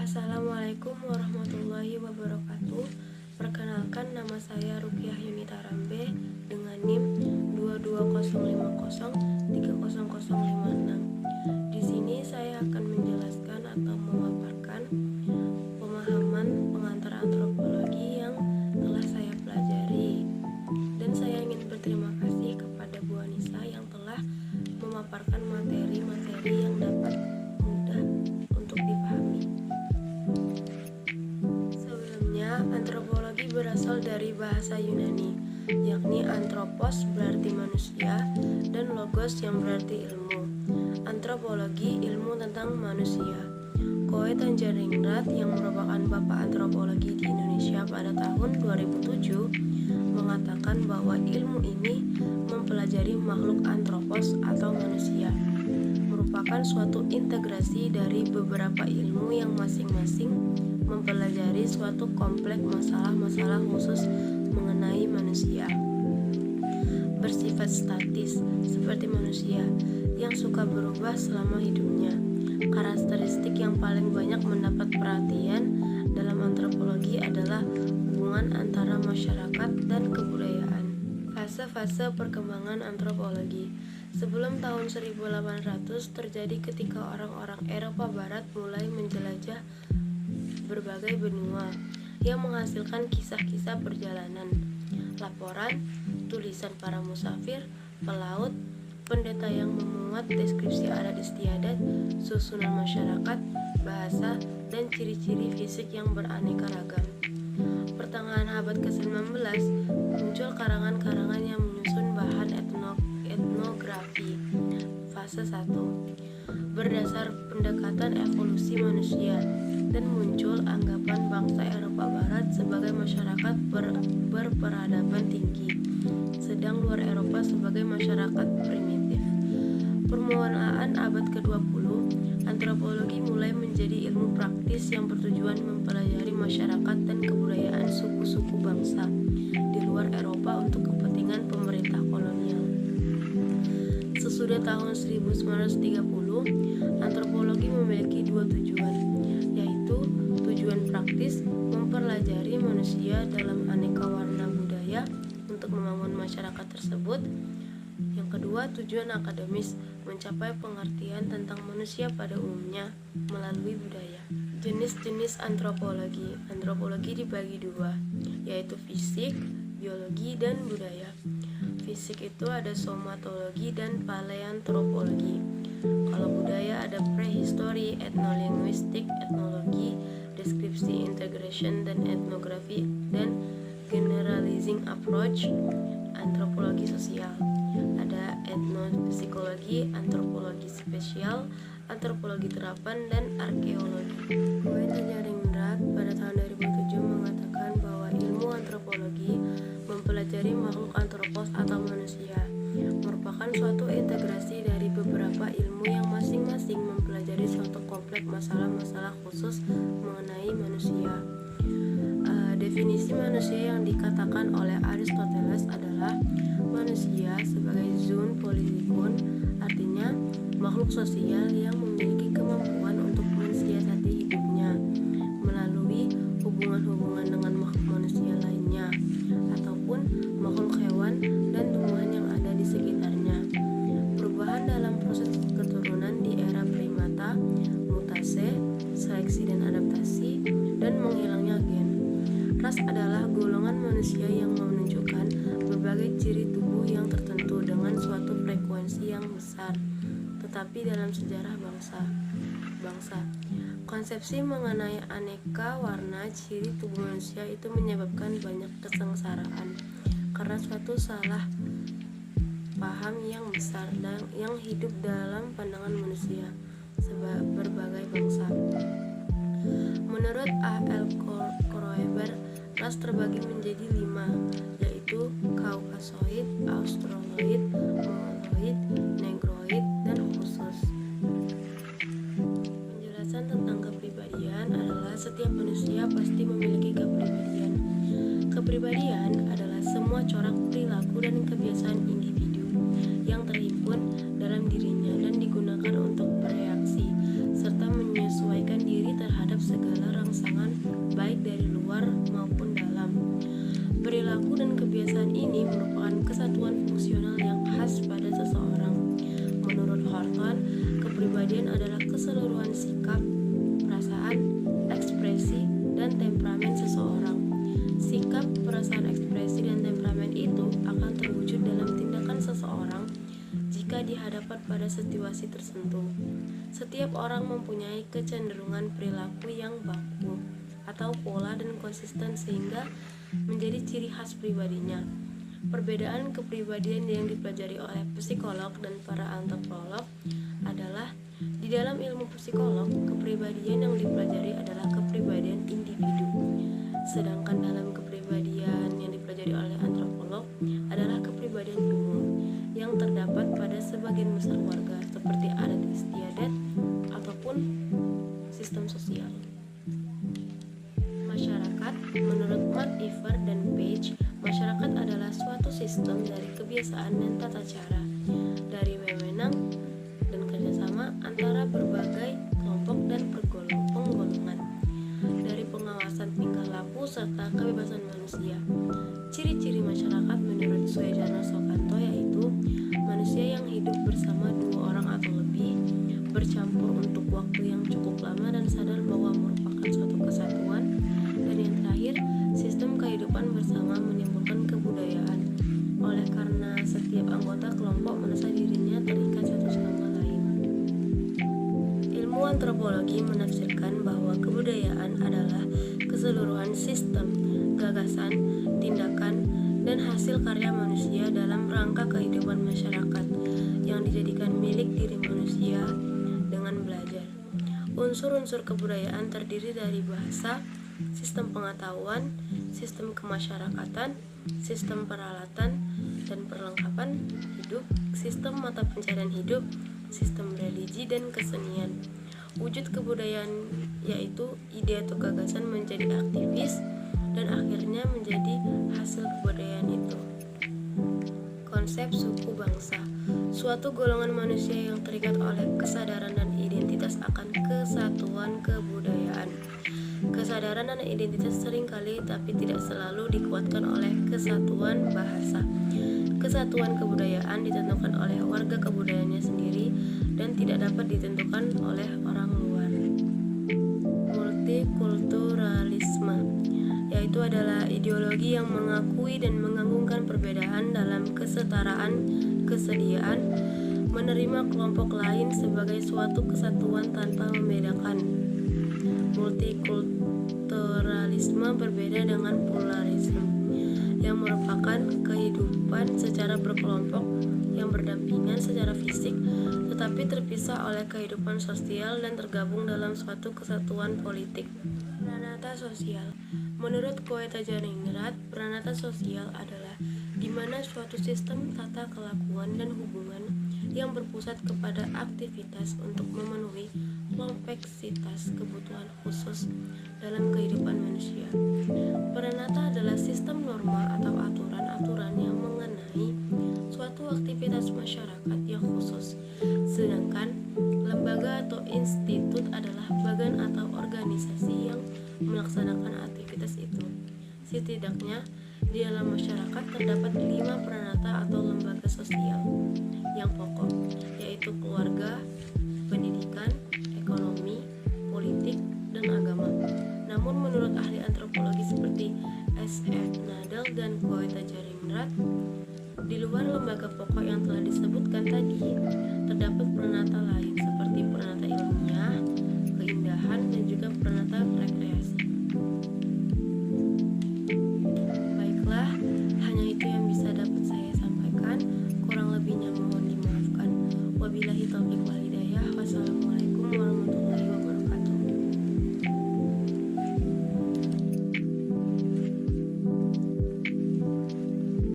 Assalamualaikum warahmatullahi wabarakatuh. Perkenalkan, nama saya Rukiah Yunita Rambe dengan NIM 22050300056. Di sini saya akan menjelaskan atau memaparkan pemahaman pengantar antropologi yang telah saya pelajari. Dan saya ingin berterima kasih kepada Bu Anissa yang telah memaparkan materi-materi yang dapat mudah untuk dipahami. Sebelumnya, antropologi berasal dari bahasa Yunani, yakni anthropos berarti manusia dan logos yang berarti ilmu. Antropologi ilmu tentang manusia. Koe Tanjaringrat yang merupakan bapak antropologi di Indonesia pada tahun 2007 mengatakan bahwa ilmu ini mempelajari makhluk antropos atau manusia, merupakan suatu integrasi dari beberapa ilmu yang masing-masing mempelajari suatu kompleks masalah-masalah khusus mengenai manusia. Bersifat statis seperti manusia yang suka berubah selama hidupnya. Karakteristik yang paling banyak mendapat perhatian dalam antropologi adalah hubungan antara masyarakat dan kebudayaan. Fase-fase perkembangan antropologi. Sebelum tahun 1800 terjadi ketika orang-orang Eropa Barat mulai menjelajah berbagai benua yang menghasilkan kisah-kisah perjalanan, laporan, tulisan para musafir, pelaut, pendeta yang memuat deskripsi adat istiadat, susunan masyarakat, bahasa, dan ciri-ciri fisik yang beraneka ragam. Pertengahan abad ke-19 muncul karangan-karangan yang menyusun bahan etnografi. Fase 1. Berdasar pendekatan evolusi manusia dan muncul anggapan bangsa Eropa Barat sebagai masyarakat berperadaban tinggi, sedang luar Eropa sebagai masyarakat primitif. Permulaan abad ke-20, antropologi mulai menjadi ilmu praktis yang bertujuan mempelajari masyarakat dan kebudayaan suku-suku bangsa di luar Eropa untuk kepentingan pemerintah kolonial. Sesudah tahun 1930, antropologi memiliki dua tujuan, yaitu tujuan praktis mempelajari manusia dalam aneka warna budaya untuk membangun masyarakat tersebut. Yang kedua, tujuan akademis mencapai pengertian tentang manusia pada umumnya melalui budaya. Jenis-jenis antropologi. Antropologi dibagi dua, yaitu fisik, biologi, dan budaya. Fisik itu ada somatologi dan paleantropologi. Kalau budaya ada prehistory, etnolinguistik, etnologi, deskripsi, integration, dan etnografi, dan generalizing approach, antropologi sosial. Ada etnopsikologi, antropologi spesial, antropologi terapan, dan arkeologi. Koe Tanjaringrat pada tahun 2007 mengatakan bahwa ilmu antropologi mempelajari makhluk antropos atau manusia, merupakan suatu integrasi dari beberapa ilmu yang masing-masing mempelajari suatu kompleks masalah-masalah khusus mengenai manusia. Definisi manusia yang dikatakan oleh Aristoteles adalah manusia sebagai zoon politikon, artinya makhluk sosial yang memiliki kemampuan untuk mensiasati hidupnya melalui hubungan-hubungan dengan makhluk manusia lainnya ataupun makhluk hewan dan tumbuhan yang ada di sekitarnya. Perubahan dalam proses keturunan di era primata, mutase, seleksi dan adaptasi, dan menghilangnya gen. Ras adalah golongan manusia yang menunjukkan berbagai ciri tubuh yang tertentu dengan suatu frekuensi yang besar, tetapi dalam sejarah bangsa. Konsepsi mengenai aneka warna ciri tubuh manusia itu menyebabkan banyak kesengsaraan karena suatu salah paham yang besar dan yang hidup dalam pandangan manusia berbagai bangsa. Menurut A.L. Kroeber, ras terbagi menjadi 5, yaitu Kaukasoid, Australoid, Mongoloid, Negroid, dan khusus. Penjelasan tentang kepribadian adalah setiap manusia pasti memiliki kepribadian. Kepribadian adalah semua corak perilaku dan kebiasaan individu yang terhimpun dalam dirinya dan digunakan untuk bereaksi serta menyesuaikan diri terhadap segala ketika dihadapkan pada situasi tertentu. Setiap orang mempunyai kecenderungan perilaku yang baku atau pola dan konsisten sehingga menjadi ciri khas pribadinya. Perbedaan kepribadian yang dipelajari oleh psikolog dan para antropolog adalah di dalam ilmu psikolog, kepribadian yang dipelajari adalah kepribadian individu. Sedangkan dalam kepribadian yang dipelajari oleh antropolog adalah kepribadian umum yang terdapat pada sebagian besar warga seperti adat istiadat ataupun sistem sosial. Masyarakat, menurut Matt Iver dan Page, masyarakat adalah suatu sistem dari kebiasaan dan tata cara, dari wewenang dan kerjasama antara berbagai kelompok dan penggolongan, dari pengawasan tingkah laku serta kebebasan manusia. Ciri-ciri masyarakat menurut Suejarno Soekanto yaitu manusia yang hidup bersama dua orang atau lebih, bercampur untuk waktu yang cukup lama dan sadar bahwa merupakan suatu kesatuan, dan yang terakhir, sistem kehidupan bersama menimbulkan kebudayaan, oleh karena setiap anggota kelompok merasa dirinya terikat satu sama lain. Ilmu antropologi menafsirkan bahwa kebudayaan adalah keseluruhan sistem, gagasan, tindakan, dan hasil karya manusia dalam rangka kehidupan masyarakat yang dijadikan milik diri manusia dengan belajar. Unsur-unsur kebudayaan terdiri dari bahasa, sistem pengetahuan, sistem kemasyarakatan, sistem peralatan dan perlengkapan hidup, sistem mata pencarian hidup, sistem religi dan kesenian. Wujud kebudayaan yaitu ide atau gagasan menjadi aktivis dan akhirnya menjadi hasil kebudayaan itu. Konsep suku bangsa, suatu golongan manusia yang terikat oleh kesadaran dan identitas akan kesatuan kebudayaan. Kesadaran dan identitas seringkali tapi tidak selalu dikuatkan oleh kesatuan bahasa. Kesatuan kebudayaan ditentukan oleh warga kebudayaannya sendiri dan tidak dapat ditentukan oleh orang luar. Multikulturalisme yaitu adalah ideologi yang mengakui dan mengagungkan perbedaan dalam kesetaraan, kesediaan, menerima kelompok lain sebagai suatu kesatuan tanpa membedakan. Multikulturalisme berbeda dengan pluralisme yang merupakan kehidupan secara berkelompok yang berdampingan secara fisik tetapi terpisah oleh kehidupan sosial dan tergabung dalam suatu kesatuan politik. Pranata sosial. Menurut Koetajaringrat, pranata sosial adalah di mana suatu sistem tata kelakuan dan hubungan yang berpusat kepada aktivitas untuk memenuhi kompleksitas kebutuhan khusus dalam kehidupan manusia. Pranata adalah sistem norma atau aturan-aturan yang mengenai suatu aktivitas masyarakat yang khusus, sedangkan lembaga atau institut adalah badan atau organisasi yang melaksanakan aktivitas itu. Setidaknya di dalam masyarakat terdapat 5 pranata atau lembaga sosial yang pokok, yaitu keluarga, pendidikan, ekonomi, politik, dan agama. Namun menurut ahli antropologi seperti S.F. Nadel dan Koetajaringrat, di luar lembaga pokok yang telah disebutkan tadi, terdapat pranata lain seperti pranata ilmiah, keindahan, dan juga pranata rekreasi. Baiklah, hanya itu yang bisa dapat saya sampaikan. Kurang lebihnya mohon dimaafkan. Wabillahi taufiq wal hidayah. Wassalamualaikum warahmatullahi wabarakatuh.